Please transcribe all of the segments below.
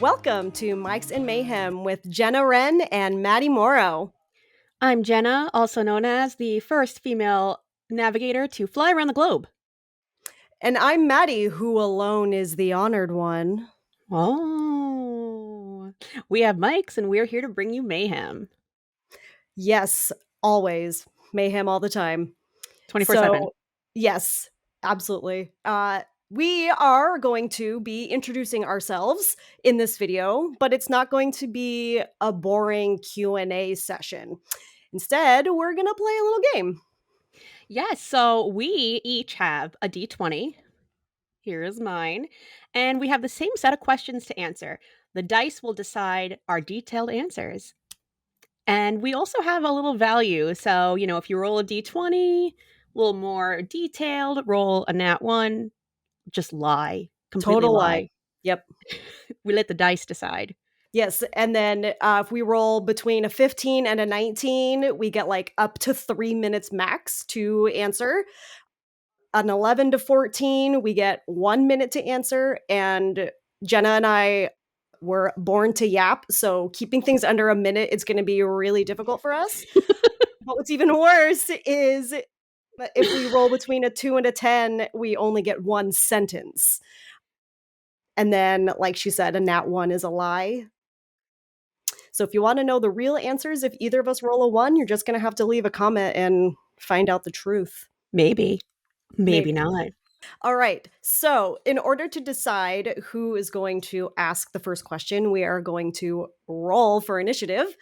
Welcome to Mics Mayhem with Jenna, Wrenn, and Maddie Morrow. I'm Jenna, also known as the first female navigator to fly around the globe. And I'm Maddie, who alone is the honored one. Oh, we have mics and we're here to bring you mayhem. Yes, always. Mayhem all the time. 24/7. Yes, absolutely. We are going to be introducing ourselves in this video, but it's not going to be a boring Q&A session. Instead, we're going to play a little game. Yes, so we each have a d20. Here is mine. And we have the same set of questions to answer. The dice will decide our detailed answers. And we also have a little value. So, if you roll a d20, a little more detailed, roll a nat 1, just lie. Completely Total lie. lie. Yep. We let the dice decide. Yes, and then if we roll between a 15 and a 19, we get like up to 3 minutes max to answer. An 11 to 14, we get 1 minute to answer. And Jenna and I were born to yap, so keeping things under a minute is going to be really difficult for us. But what's even worse is if we roll between a 2 and a 10, we only get one sentence. And then, like she said, a nat 1 is a lie. So if you want to know the real answers, if either of us roll a 1, you're just going to have to leave a comment and find out the truth. Maybe not. All right. So in order to decide who is going to ask the first question, we are going to roll for initiative.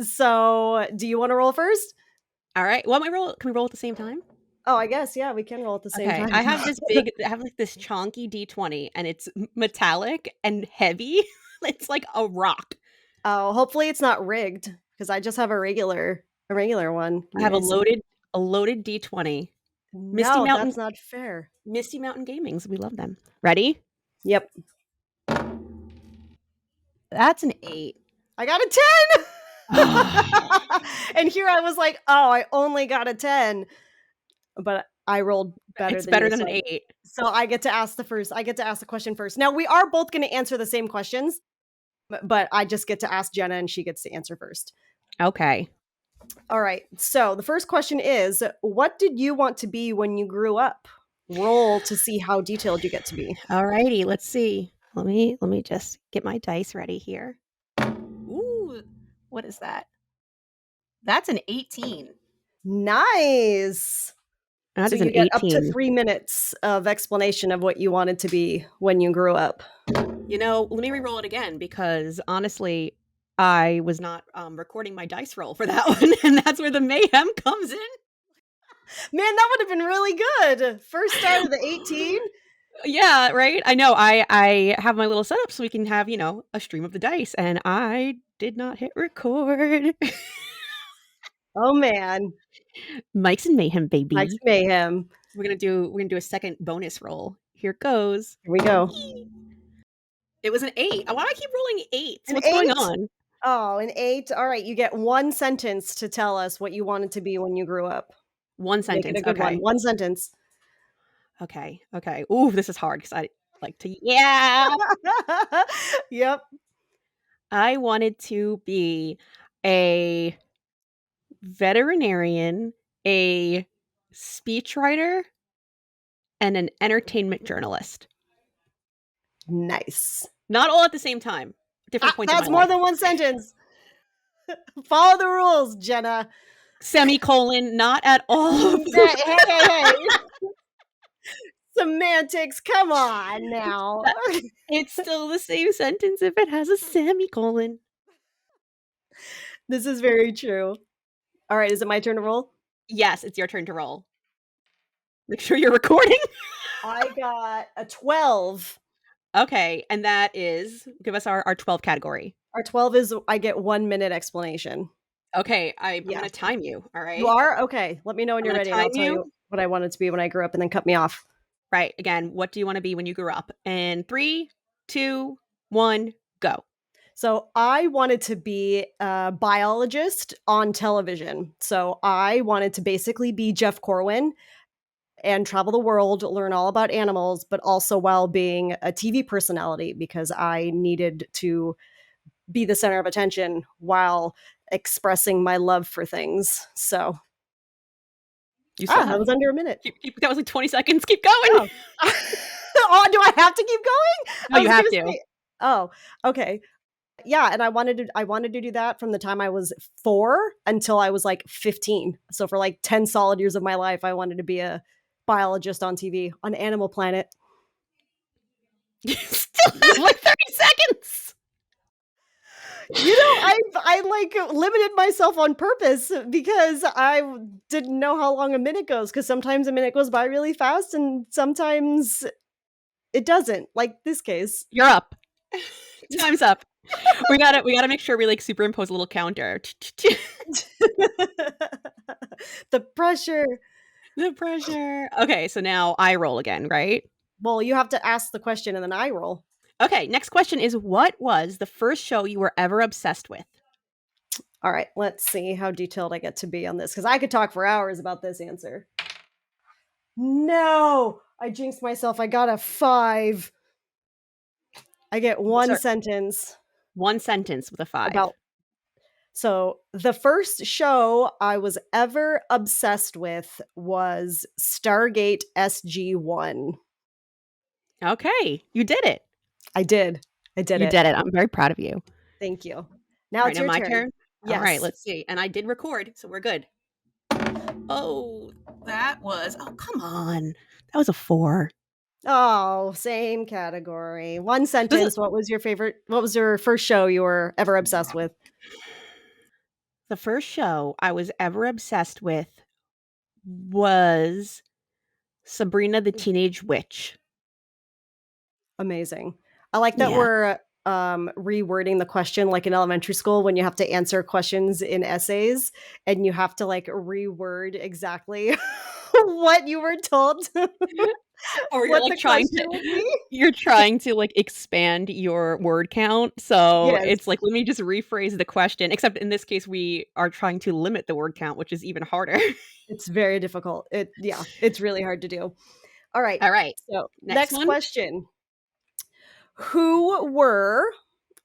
So do you want to roll first? All right. Well, can we roll at the same time? Oh, I guess, yeah, we can roll at the same time. I have this chonky D20 and it's metallic and heavy. It's like a rock. Oh, hopefully it's not rigged because I just have a regular one. I have a loaded D20. No, that's not fair. Misty Mountain Gamings. We love them. Ready? Yep. That's an 8. I got a 10. And here I was like, oh, I only got a 10. But I rolled better. It's better than an 8. So I get to ask the question first. Now we are both going to answer the same questions, but I just get to ask Jenna and she gets to answer first. Okay. All right. So the first question is, what did you want to be when you grew up? Roll to see how detailed you get to be. All righty. Let's see. Let me just get my dice ready here. Ooh, what is that? That's an 18. Nice. That so is you an get 18. up to 3 minutes of explanation of what you wanted to be when you grew up. Let me re-roll it again because honestly, I was not recording my dice roll for that one, and that's where the mayhem comes in. Man, that would have been really good. First start of the 18. Yeah, right. I know. I have my little setup so we can have, a stream of the dice, and I did not hit record. Oh man. Mics and Mayhem, baby. Mics Mayhem. We're gonna do a second bonus roll. Here it goes. Here we go. It was an 8. Why do I keep rolling 8s? What's 8? going on? Oh, an 8. All right, you get one sentence to tell us what you wanted to be when you grew up. One sentence. Make it a good one. One sentence. Okay. Ooh, this is hard because I like to. Yeah. Yep. I wanted to be a veterinarian, a speechwriter, and an entertainment journalist. Nice. Not all at the same time. Different points. That's more than one sentence. Follow the rules, Jenna. Semicolon, not at all. Hey. Semantics, come on now. It's still the same sentence if it has a semicolon. This is very true. All right, is it my turn to roll? Yes, it's your turn to roll. Make sure you're recording. I got a 12. Okay, and that is, give us our 12 category. Our 12 is I get 1 minute explanation. Okay, I'm going to time you, all right? You are? Okay, let me know when you're ready. I'll tell you what I wanted to be when I grew up and then cut me off. Right, again, what do you want to be when you grew up? And 3, 2, 1, go. So I wanted to be a biologist on television. So I wanted to basically be Jeff Corwin and travel the world, learn all about animals, but also while being a TV personality because I needed to be the center of attention while expressing my love for things. So, You still that have was under a minute. that was like 20 seconds. Keep going. Oh. Oh, do I have to keep going? No, I you was have gonna to. say, oh, okay. Yeah, and I wanted to do that from the time I was 4 until I was like 15. So for like 10 solid years of my life, I wanted to be a biologist on TV on Animal Planet. You still have like 30 seconds. I like limited myself on purpose because I didn't know how long a minute goes because sometimes a minute goes by really fast and sometimes it doesn't, like this case. You're up. Time's up. We gotta make sure we like superimpose a little counter. The pressure. The pressure. Okay, so now I roll again, right? Well, you have to ask the question and then I roll. Okay, next question is what was the first show you were ever obsessed with? All right, let's see how detailed I get to be on this because I could talk for hours about this answer. No, I jinxed myself. I got a 5. I get What's one our sentence one sentence with a 5? about. So, the first show I was ever obsessed with was Stargate SG-1. Okay, you did it. I did. I did You it. did it. I'm very proud of you. Thank you. All Now right, it's now your my turn. turn. All right, Yes. let's see. And I did record, so we're good. Oh, that was. Oh, come on. That was a 4. Oh, same category. One This is sentence. What was your first show you were ever obsessed with? the first show I was ever obsessed with was Sabrina the Teenage Witch. Amazing. I like that Yeah. we're rewording the question like in elementary school when you have to answer questions in essays and you have to like reword exactly what you were told Or you're what like the trying question to would be. you're trying to like expand your word count. So Yes, it's like, let me just rephrase the question. Except in this case, we are trying to limit the word count, which is even harder. it's very difficult. It's really hard to do. All right. All right. So, Next next one. question. Who were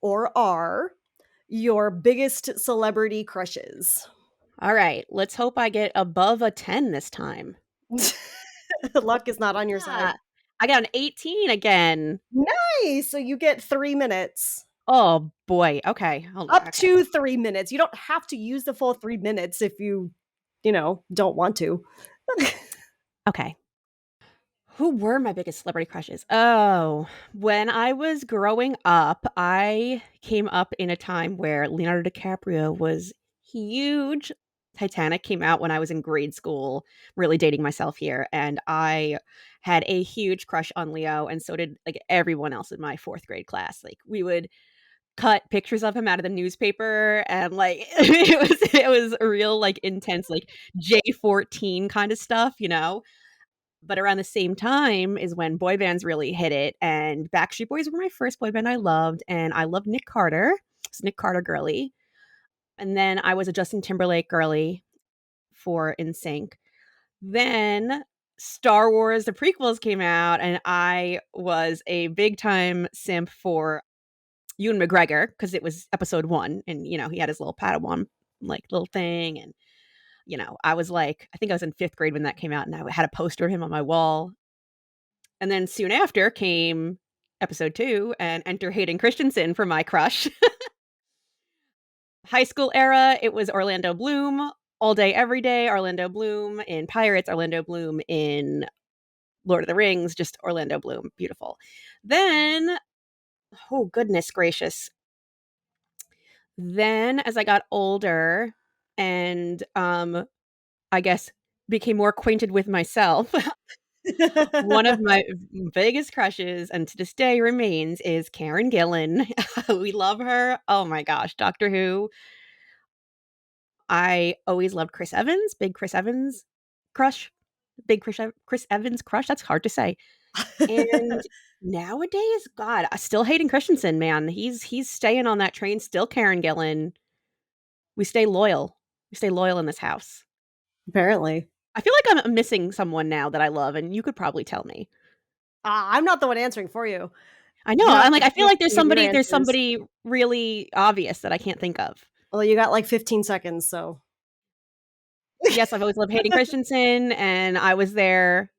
or are your biggest celebrity crushes? All right. Let's hope I get above a 10 this time. Luck is not on your side. Ah, I got an 18 again. Nice. So you get 3 minutes. Oh boy. Okay. Hold on. Up Okay. to 3 minutes. You don't have to use the full 3 minutes if you don't want to. Okay. Who were my biggest celebrity crushes? Oh, when I was growing up, I came up in a time where Leonardo DiCaprio was huge. Titanic came out when I was in grade school, really dating myself here, and I had a huge crush on Leo, and so did like everyone else in my 4th grade class. Like we would cut pictures of him out of the newspaper and like it was a real like intense like J14 kind of stuff, you know? But around the same time is when boy bands really hit it, and Backstreet Boys were my first boy band I loved, and I loved Nick Carter. I was a Nick Carter girly. And then I was a Justin Timberlake girly for NSYNC. Then Star Wars, the prequels came out, and I was a big time simp for Ewan McGregor because it was episode 1, and he had his little Padawan like little thing, and I was like, I think I was in 5th grade when that came out, and I had a poster of him on my wall. And then soon after came episode 2 and enter Hayden Christensen for my crush. High school era, it was Orlando Bloom, all day, every day. Orlando Bloom in Pirates, Orlando Bloom in Lord of the Rings, just Orlando Bloom. Beautiful. Then, oh, goodness gracious. Then as I got older and I guess became more acquainted with myself, one of my biggest crushes, and to this day remains, is Karen Gillan. We love her. Oh my gosh, Doctor Who. I always loved Chris Evans, big Chris Evans crush, big Chris Evans crush. That's hard to say. And nowadays, God, I still Hayden Christensen, man. He's staying on that train. Still Karen Gillan. We stay loyal. We stay loyal in this house. Apparently. I feel like I'm missing someone now that I love, and you could probably tell me. I'm not the one answering for you. I know, You have I'm like, to I feel just like there's think of your answers. somebody really obvious that I can't think of. Well, you got like 15 seconds, so. Yes, I've always loved Hayden Christensen, and I was there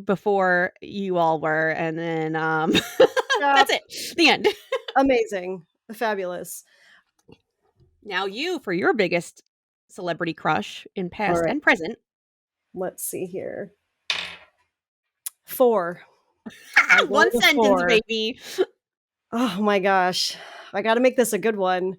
before you all were, and then, Yeah, that's it. The end. amazing. Fabulous. Now you, for your biggest celebrity crush in All past right, and present. let's see here. 4. I One rolled a sentence, 4. baby. Oh my gosh. I gotta make this a good one.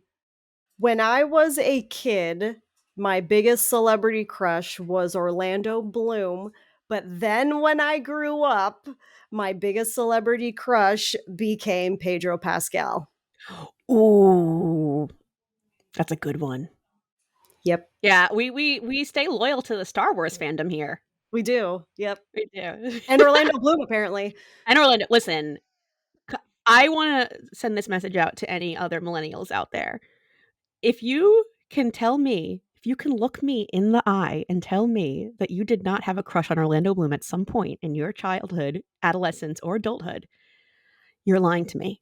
When I was a kid, my biggest celebrity crush was Orlando Bloom, but then when I grew up, my biggest celebrity crush became Pedro Pascal. Ooh, that's a good one. Yep, Yeah, we stay loyal to the Star Wars fandom here. we do. Yep. We do. And Orlando Bloom, apparently. And Orlando, listen, c I wanna send this message out to any other millennials out there. If you can tell me, if you can look me in the eye and tell me that you did not have a crush on Orlando Bloom at some point in your childhood, adolescence, or adulthood, you're lying to me.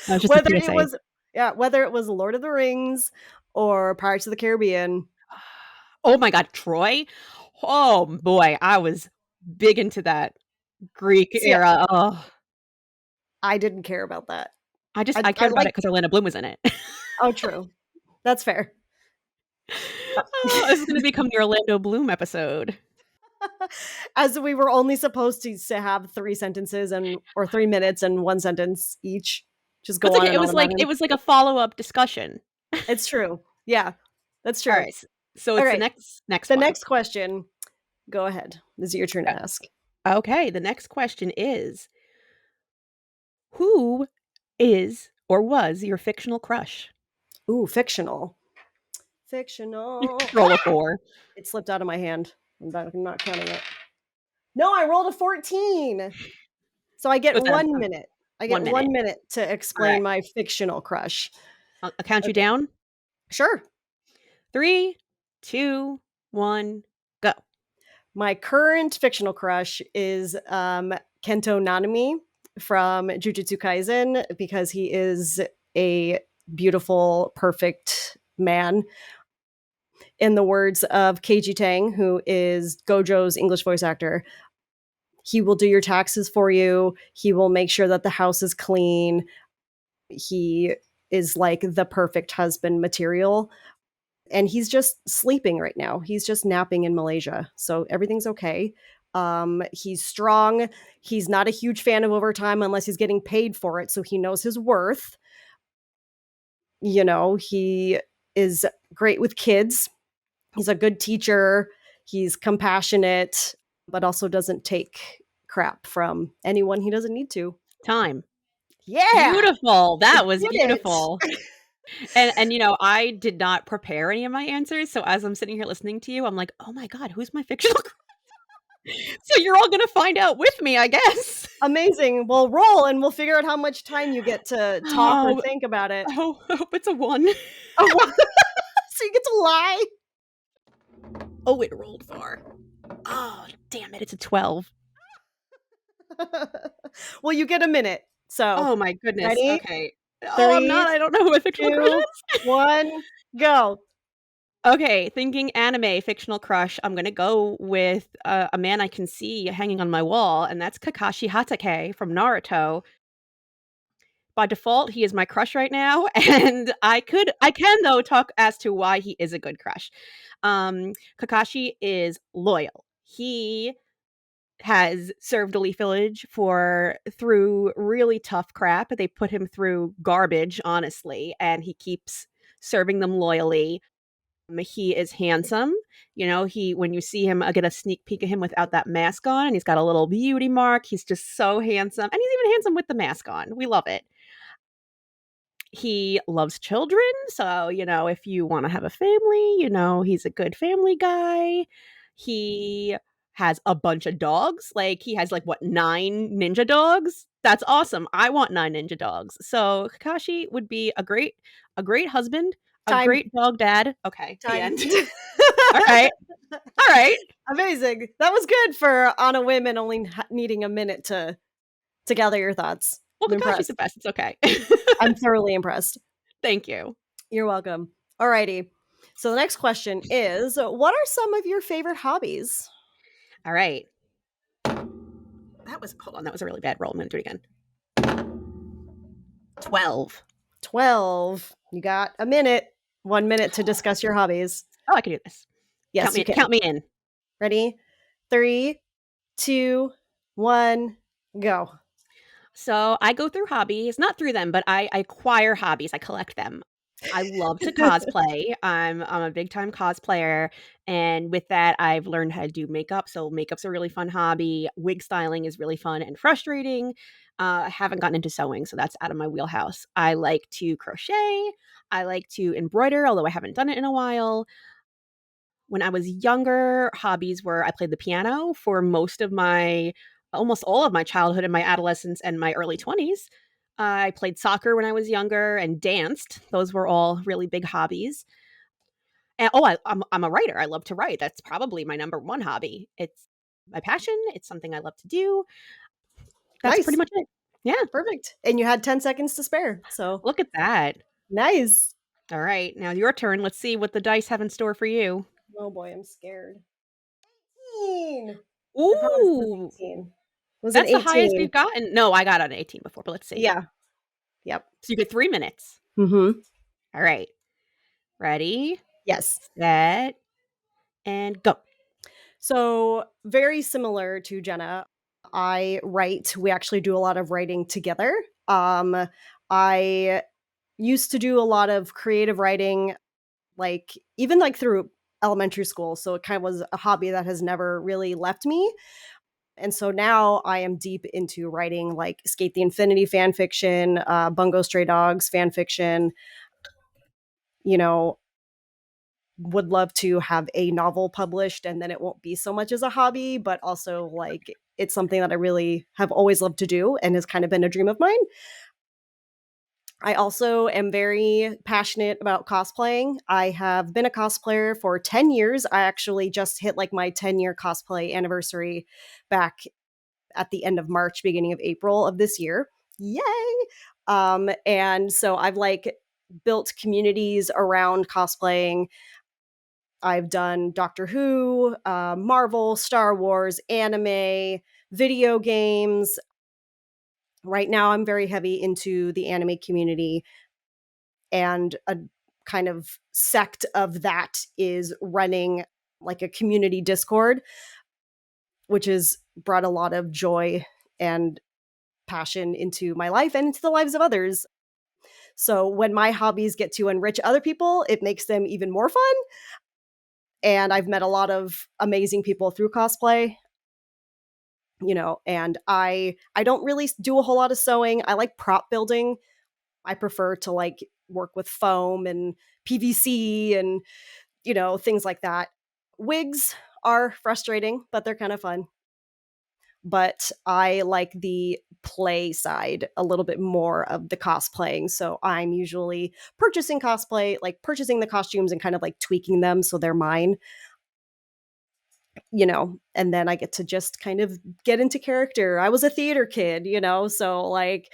That's just a Whether it PSA. was yeah, whether it was Lord of the Rings or Pirates of the Caribbean. Oh my god, Troy? Oh boy, I was big into that Greek See, era. Oh, I didn't care about that. I I cared about it like because Orlando Bloom was in it. oh, true. That's fair. Oh, this is gonna become the Orlando Bloom episode. As we were only supposed to have 3 sentences and or 3 minutes and 1 sentence each. Just That's go on okay, and on about it him. was like a follow-up discussion. It's true. Yeah, that's true. Alright, so it's the Alright, next the one. next question, go ahead. This is your turn to ask. Okay, the next question is, who is or was your fictional crush? Ooh, fictional. Fictional. Roll a 4. It slipped out of my hand. I'm not counting it. No, I rolled a 14. So I get Listen, 1 minute. I 1 get minute. 1 minute to Alright, explain my fictional crush. I'll count you Okay. down. Sure. 3, 2, 1, go. My current fictional crush is Kento Nanami from Jujutsu Kaisen because he is a beautiful, perfect man. In the words of Keiji Tang, who is Gojo's English voice actor, he will do your taxes for you. He will make sure that the house is clean. He is like the perfect husband material. And he's just sleeping right now. He's just napping in Malaysia. So everything's okay. He's strong. He's not a huge fan of overtime unless he's getting paid for it. So he knows his worth. You know, he is great with kids. He's a good teacher. He's compassionate, but also doesn't take crap from anyone he doesn't need to. Time. Yeah, Beautiful. I That was did it. beautiful. And, you know, I did not prepare any of my answers, so as I'm sitting here listening to you, I'm like, "Oh my god, who's my fictional crush?" So you're all gonna find out with me, I guess. Amazing. Well, roll and we'll figure out how much time you get to talk or Oh, think about it. I hope it's a 1. Oh, so you get to lie? Oh, it rolled far. Oh, damn it, it's a 12. Well, you get a minute. So, Oh my goodness, ready? okay. Oh, I'm 3, not, I don't know who my fictional crush 2, is. 1, go. Okay, thinking anime fictional crush, I'm gonna go with, a man I can see hanging on my wall, and that's Kakashi Hatake from Naruto. By default, he is my crush right now, and I can, though, talk as to why he is a good crush. Kakashi is loyal. He has served a Leaf Village for through really tough crap. They put him through garbage, honestly, and he keeps serving them loyally. He is handsome. You know, he when you see him, I get a sneak peek of him without that mask on, and he's got a little beauty mark. He's just so handsome, and he's even handsome with the mask on. We love it. He loves children, so, you know, if you wanna have a family, you know, he's a good family guy. He has a bunch of dogs, like, he has, like, what, 9 ninja dogs? That's awesome, I want 9 ninja dogs. So, Kakashi would be a great husband, a Time. great dog dad. Okay, the Time. end. All right. All right. Amazing. That was good for on a whim and only needing a minute to gather your thoughts. Well, I'm Kakashi's the impressed. best. It's okay. I'm thoroughly impressed. Thank you. You're welcome. Alrighty. So the next question is, what are some of your favorite hobbies? All right. Hold on, that was a really bad roll. I'm going to do it again. 12. 12. You got a minute. 1 minute to discuss your hobbies. Oh, I can do this. Yes, you can. Count me in. Ready? 3, 2, 1, go. So I go through hobbies, not through them, but I acquire hobbies. I collect them. I love to cosplay. I'm a big time cosplayer, and with that, I've learned how to do makeup. So makeup's a really fun hobby. Wig styling is really fun and frustrating. I haven't gotten into sewing, so that's out of my wheelhouse. I like to crochet. I like to embroider, although I haven't done it in a while. When I was younger, hobbies were I played the piano for almost all of my childhood and my adolescence and my early 20s. I played soccer when I was younger and danced. Those were all really big hobbies. And I'm a writer. I love to write. That's probably my number one hobby. It's my passion. It's something I love to do. That's pretty Nice. much it. Yeah. Perfect. And you had 10 seconds to spare. So Look at that. nice. All right. Now your turn. Let's see what the dice have in store for you. Oh boy, I'm scared. 18. I promise it was Ooh. 18. It was an That's the highest 18. we've gotten. No, I got an 18 before, but let's see. Yeah. Yep. So you get 3 minutes. Mm-hmm. All right. Ready, Yes. set, and go. So very similar to Jenna. I write. We actually do a lot of writing together. I used to do a lot of creative writing, like even like through elementary school. So it kind of was a hobby that has never really left me. And so now I am deep into writing like Skate the Infinity fan fiction, Bungo Stray Dogs fan fiction. You know, would love to have a novel published, and then it won't be so much as a hobby, but also like it's something that I really have always loved to do and has kind of been a dream of mine. I also am very passionate about cosplaying. I have been a cosplayer for 10 years. I actually just hit like my 10-year cosplay anniversary back at the end of March, beginning of April of this year. Yay! And so I've like built communities around cosplaying. I've done Doctor Who, Marvel, Star Wars, anime, video games. Right now, I'm very heavy into the anime community, and a kind of sect of that is running like a community Discord, which has brought a lot of joy and passion into my life and into the lives of others. So when my hobbies get to enrich other people, it makes them even more fun. And I've met a lot of amazing people through cosplay, and I don't really do a whole lot of sewing. I like prop building. I prefer to like work with foam and PVC and things like that. Wigs are frustrating, but they're kind of fun. But I like the play side a little bit more of the cosplaying. So I'm usually purchasing cosplay, like purchasing the costumes and kind of like tweaking them so they're mine, and then I get to just kind of get into character. I was a theater kid, so like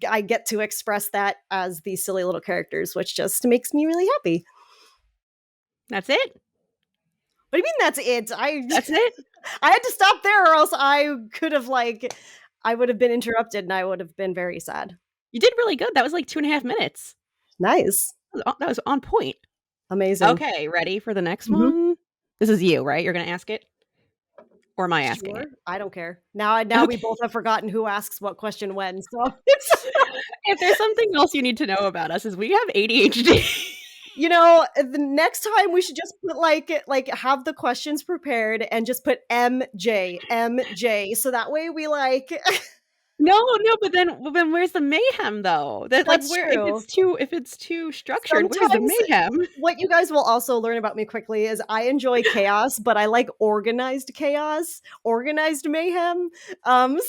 I get to express that as these silly little characters, which just makes me really happy. That's it. What do you mean that's it? I That's it. I had to stop there or else I could have I would have been interrupted and I would have been very sad. You did really good. That was like 2.5 minutes. Nice. That was on point. Amazing. Okay, ready for the next Mhm. one? This is you, right? You're going to ask it? Or am I asking Sure. it? I don't care. Now we Okay. both have forgotten who asks what question when. So If there's something else you need to know about us is we have ADHD. the next time we should just put like have the questions prepared and just put MJ, so that way we like No, but then where's the mayhem though? That like that's where true. if it's too structured, where's the Sometimes mayhem? what you guys will also learn about me quickly is I enjoy chaos, but I like organized chaos, organized mayhem. So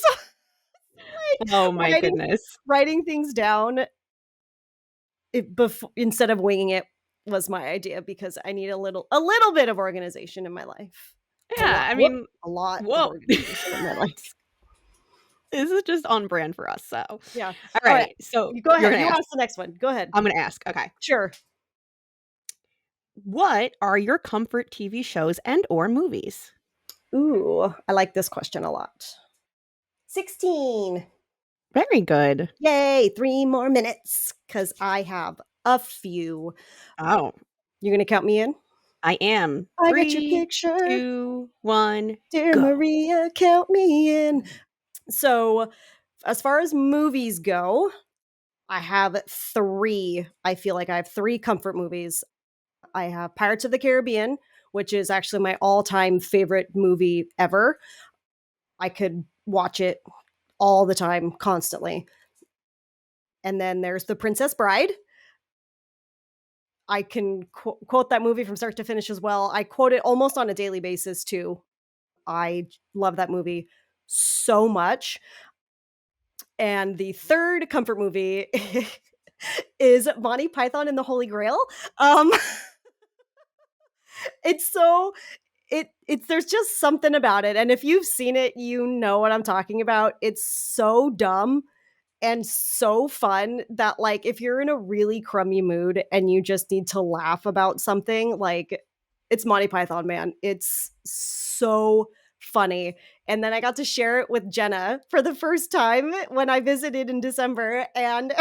Oh my writing goodness. writing things down instead of winging it was my idea because I need a little bit of organization in my life. Yeah, I Whoop, mean, a lot of well, organization in my life. this is just on brand for us, so Yeah. All right. alright, so You go you're ahead. gonna You ask. ask the next one. Go ahead. I'm gonna ask, okay. Sure. What are your comfort TV shows and or movies? Ooh, I like this question a lot. 16. Very good. Yay, 3 more minutes because I have a few. Oh, You're gonna count me in? I am. I got your 3, picture. 2, 1, Dear go. Maria, count me in. So, as far as movies go, I have 3. I feel like I have 3 comfort movies. I have Pirates of the Caribbean, which is actually my all-time favorite movie ever. I could watch it all the time, constantly. And then there's The Princess Bride. I can quote that movie from start to finish as well. I quote it almost on a daily basis too. I love that movie so much. And the third comfort movie is Monty Python and the Holy Grail. Um, it's so it's there's just something about it, and if you've seen it, you know what I'm talking about. It's so dumb and so fun that, like, if you're in a really crummy mood and you just need to laugh about something, like, it's Monty Python, man. It's so funny. And then I got to share it with Jenna for the first time when I visited in December, and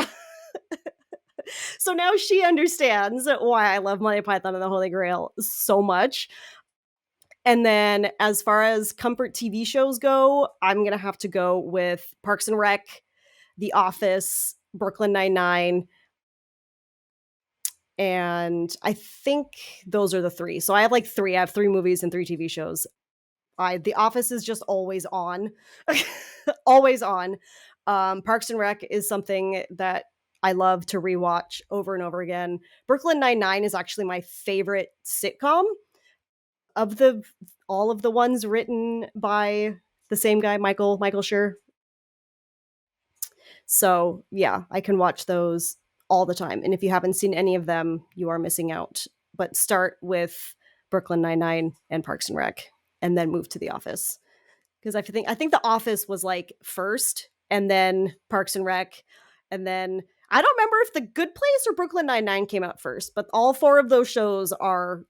so now she understands why I love Monty Python and the Holy Grail so much. And then as far as comfort TV shows go, I'm gonna have to go with Parks and Rec, The Office, Brooklyn Nine-Nine, and I think those are the 3. So I have, like, 3. I have 3 movies and 3 TV shows. The Office is just always on. Always on. Parks and Rec is something that I love to rewatch over and over again. Brooklyn Nine-Nine is actually my favorite sitcom of the all of the ones written by the same guy, Michael Schur. So, yeah, I can watch those all the time, and if you haven't seen any of them, you are missing out. But start with Brooklyn Nine-Nine and Parks and Rec, and then move to The Office. Because I think The Office was, like, first, and then Parks and Rec, and then I don't remember if The Good Place or Brooklyn Nine-Nine came out first, but all 4 of those shows are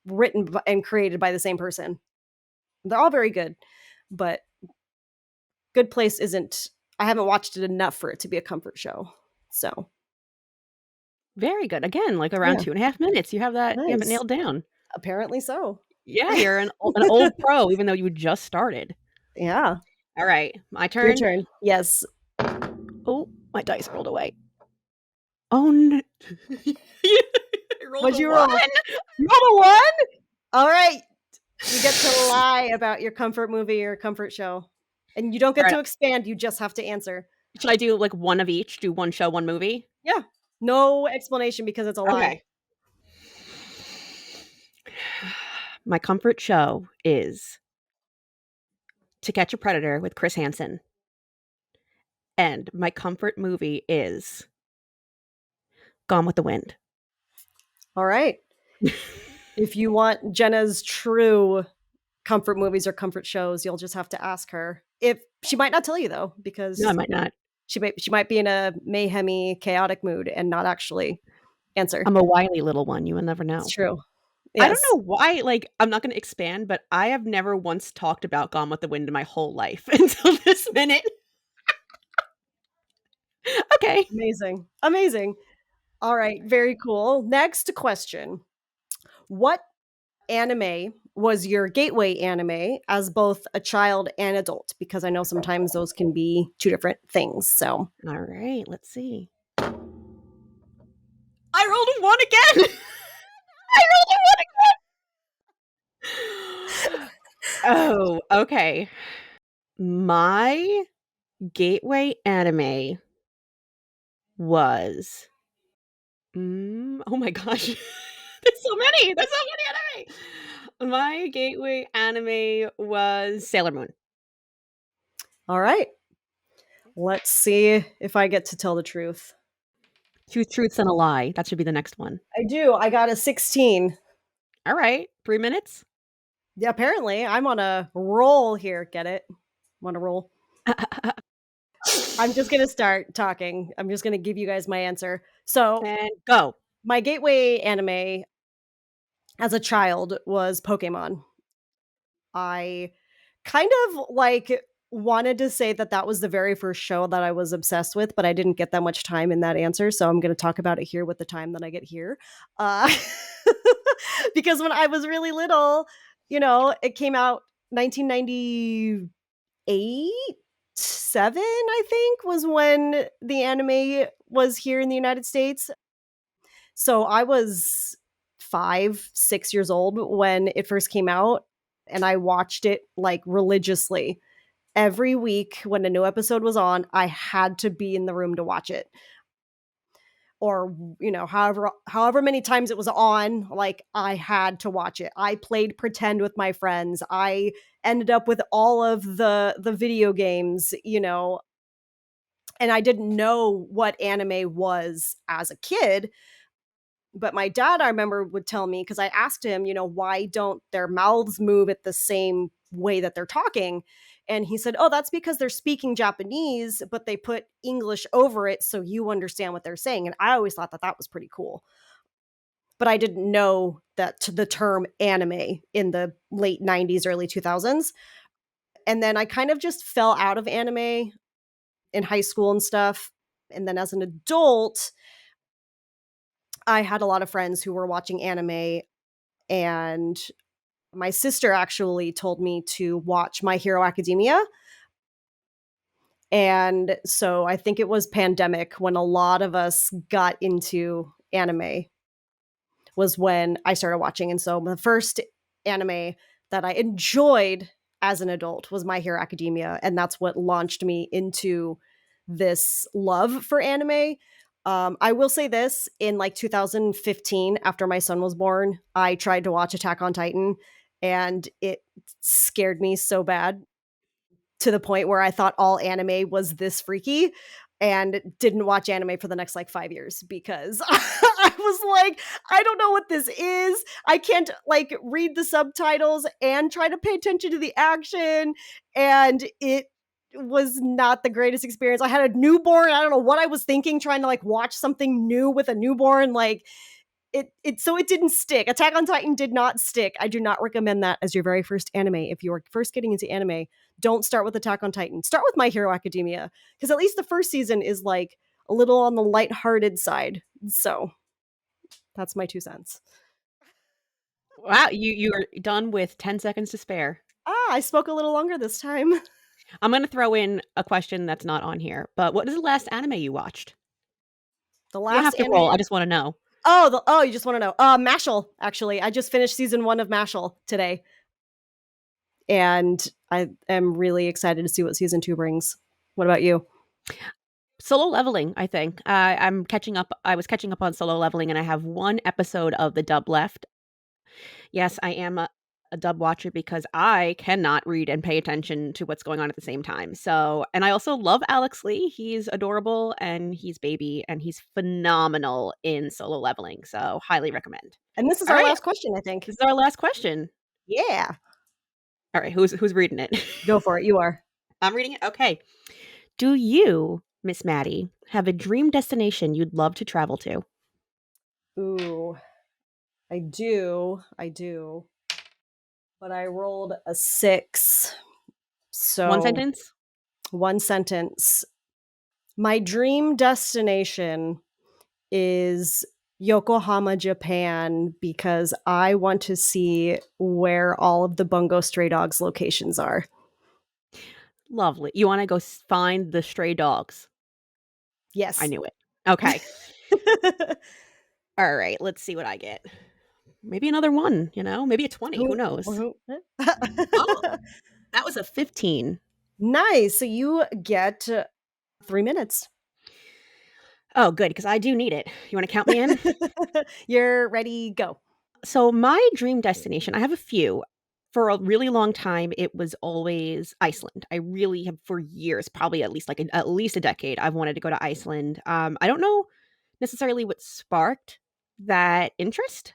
written and created by the same person. They're all very good, but Good Place isn't. I haven't watched it enough for it to be a comfort show. So, Very good. Again, like around yeah, 2.5 minutes. You have it nice. nailed down. Apparently so. Yeah, you're an old pro even though you just started. Yeah. Alright, my Your turn. turn. Yes. Oh, my dice rolled away. Oh, n I rolled What'd a you 1. roll? You rolled a 1? All right. You get to lie about your comfort movie or comfort show. And you don't get Alright, to expand, you just have to answer. should I do, like, 1 of each? Do 1 show, 1 movie? Yeah. No explanation because it's a lie. Okay. My comfort show is To Catch a Predator with Chris Hansen, and my comfort movie is Gone with the Wind. All right. If you want Jenna's true comfort movies or comfort shows, you'll just have to ask her. If she might not tell you though, No, I because might not. she might be in a mayhemy, chaotic mood and not actually answer. I'm a wily little one, you will never It's know. true. I don't Yes. know why, like, I'm not gonna expand, but I have never once talked about Gone with the Wind in my whole life until this minute. Okay. Amazing. Amazing. All right. Very cool. Next question. What anime was your gateway anime as both a child and adult? Because I know sometimes those can be 2 different things. So, Alright, let's see. I rolled a 1 again! I rolled a 1 again! Oh, okay. My gateway anime was oh my gosh. There's so many anime! My gateway anime was Sailor Moon. all right. Let's see if I get to tell the truth. Two truths and a lie. That should be the next one. I do. I got a 16. All right. 3 minutes? Yeah, apparently, I'm on a roll here. Get it? I'm on a roll. I'm just gonna start talking. I'm just gonna give you guys my answer. So, And go. my gateway anime as a child was Pokemon. I kind of like wanted to say that that was the very first show that I was obsessed with, but I didn't get that much time in that answer. So I'm going to talk about it here with the time that I get here. Uh, because when I was really little, it came out 1998, 7, I think, was when the anime was here in the United States. So I was 5, 6 years old when it first came out, and I watched it like religiously. Every week when a new episode was on, I had to be in the room to watch it. Or, however many times it was on, like I had to watch it. I played pretend with my friends. I ended up with all of the video games, and I didn't know what anime was as a kid. But my dad, I remember, would tell me, because I asked him, why don't their mouths move at the same way that they're talking? And he said, oh, that's because they're speaking Japanese, but they put English over it so you understand what they're saying. And I always thought that that was pretty cool. But I didn't know that the term anime in the late 90s, early 2000s. And then I kind of just fell out of anime in high school and stuff. And then as an adult, I had a lot of friends who were watching anime, and my sister actually told me to watch My Hero Academia. And so I think it was pandemic when a lot of us got into anime was when I started watching. And so the first anime that I enjoyed as an adult was My Hero Academia, and that's what launched me into this love for anime. I will say this, in like 2015, after my son was born, I tried to watch Attack on Titan, and it scared me so bad, to the point where I thought all anime was this freaky, and didn't watch anime for the next like 5 years because I was like, I don't know what this is. I can't like read the subtitles and try to pay attention to the action. And it was not the greatest experience. I had a newborn. I don't know what I was thinking, trying to like watch something new with a newborn. Like, so it didn't stick. Attack on Titan did not stick. I do not recommend that as your very first anime. If you are first getting into anime, don't start with Attack on Titan. Start with My Hero Academia, because at least the first season is like a little on the lighthearted side. So that's my 2 cents. Wow, you are done with 10 seconds to spare. I spoke a little longer this time. I'm gonna throw in a question that's not on here, but what is the last anime you watched? The You don't last have to anime. roll, I just wanna know. Oh, you just want to know? Mashal. Actually, I just finished season 1 of Mashal today, and I am really excited to see what season 2 brings. What about you? Solo Leveling, I think. I'm catching up. I was catching up on Solo Leveling, and I have 1 episode of the dub left. Yes, I am a dub watcher because I cannot read and pay attention to what's going on at the same time. So, and I also love Alex Lee. He's adorable, and he's baby, and he's phenomenal in Solo Leveling. So, highly recommend. And this is All our right, last question, I think. this is our last question. Yeah. All right, who's reading it? Go for it. You are. I'm reading it. Okay. Do you, Miss Maddie, have a dream destination you'd love to travel to? Ooh, I do. But I rolled a 6. 1 So, sentence? 1 sentence. My dream destination is Yokohama, Japan, because I want to see where all of the Bungo Stray Dogs locations are. Lovely. You wanna go find the stray dogs. I Yes. knew it. Okay. Alright, let's see what I get. Maybe another 1, maybe a 20, who knows? Oh, that was a 15. Nice. So you get 3 minutes. Oh, good, because I do need it. You wanna count me in? You're ready, go. So, my dream destination, I have a few. For a really long time, it was always Iceland. I really have for years, probably at least a decade, I've wanted to go to Iceland. I don't know necessarily what sparked that interest.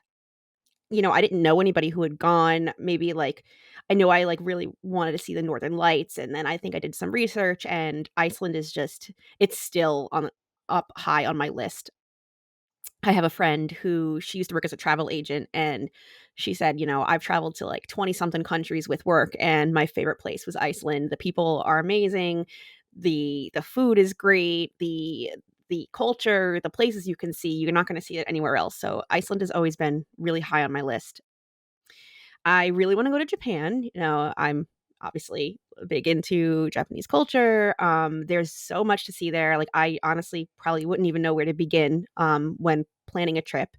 I didn't know anybody who had gone. Maybe, like, I know I, like, really wanted to see the Northern Lights, and then I think I did some research, and Iceland is just it's still on up high on my list. I have a friend who she used to work as a travel agent, and she said, "I've traveled to, like, 20 something countries with work, and my favorite place was Iceland. The people are amazing. The food is great. The culture, the places you can see, you're not gonna see it anywhere else." So Iceland has always been really high on my list. I really wanna go to Japan. I'm obviously big into Japanese culture. There's so much to see there. Like, I honestly probably wouldn't even know where to begin, when planning a trip.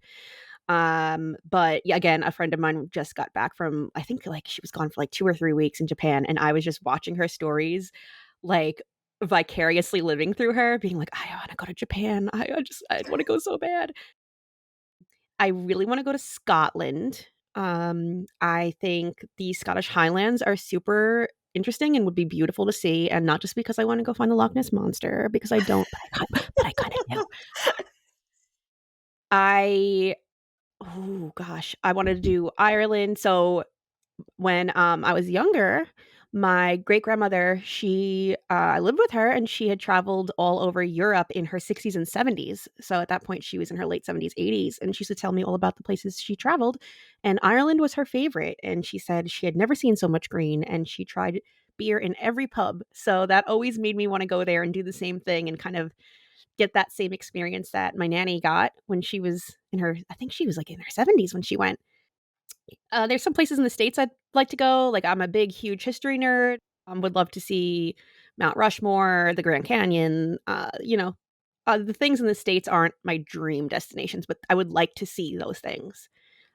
But yeah, again, a friend of mine just got back from, I think, like, she was gone for like 2 or 3 weeks in Japan, and I was just watching her stories, like, vicariously living through her, being like, "I wanna go to Japan. I wanna go so bad." I really wanna go to Scotland. I think the Scottish Highlands are super interesting and would be beautiful to see, and not just because I wanna go find the Loch Ness Monster, because I don't, but I kinda do. I Oh gosh, I wanted to do Ireland. So when, I was younger, my great-grandmother, I lived with her, and she had traveled all over Europe in her 60s and 70s. So at that point, she was in her late 70s, 80s, and she used to tell me all about the places she traveled, and Ireland was her favorite, and she said she had never seen so much green, and she tried beer in every pub. So that always made me wanna go there and do the same thing and kind of get that same experience that my nanny got when she was in her I think she was, like, in her 70s when she went. There's some places in the States I'd like to go. Like, I'm a big, huge history nerd. Would love to see Mount Rushmore, the Grand Canyon. The things in the States aren't my dream destinations, but I would like to see those things.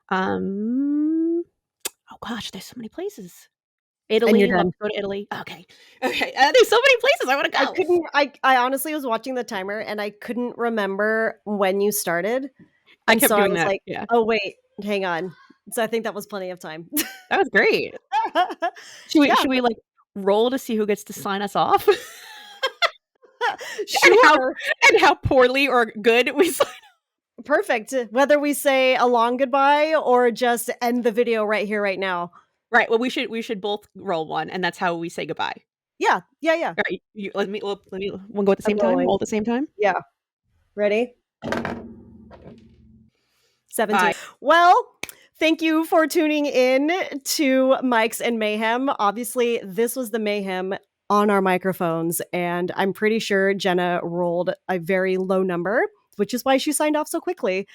Um, oh gosh, there's so many places. And you're Italy, love done. to go to Italy. Okay. Okay, there's so many places I wanna I go. couldn't I honestly was watching the timer and I couldn't remember when you started, I and kept so I doing was that, like, yeah. "Oh, wait, hang on." So I think that was plenty of time. That was great. Should we Yeah, should we, like, roll to see who gets to sign us off? And how sure. and how poorly or good we sign. Perfect. Whether we say a long goodbye or just end the video right here, right now. Right, well, we should both roll one, and that's how we say goodbye. Yeah, yeah, yeah. Alright, you let me we'll go at the I'm same time? rolling. Roll at the same time? Yeah. Ready? 17. Bye. Well, thank you for tuning in to Mics and Mayhem. Obviously, this was the mayhem on our microphones, and I'm pretty sure Jenna rolled a very low number, which is why she signed off so quickly.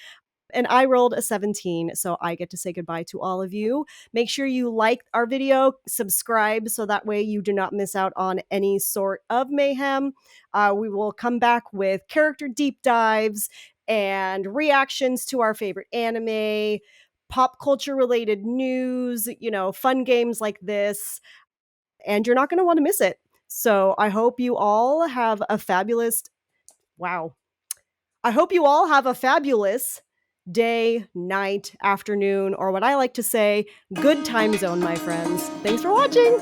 And I rolled a 17, so I get to say goodbye to all of you. Make sure you like our video, subscribe, so that way you do not miss out on any sort of mayhem. We will come back with character deep dives and reactions to our favorite anime, pop culture related news, fun games like this, and you're not going to want to miss it. So I hope you all have a fabulous, wow, I hope you all have a fabulous day, night, afternoon, or what I like to say, good time zone, my friends. Thanks for watching.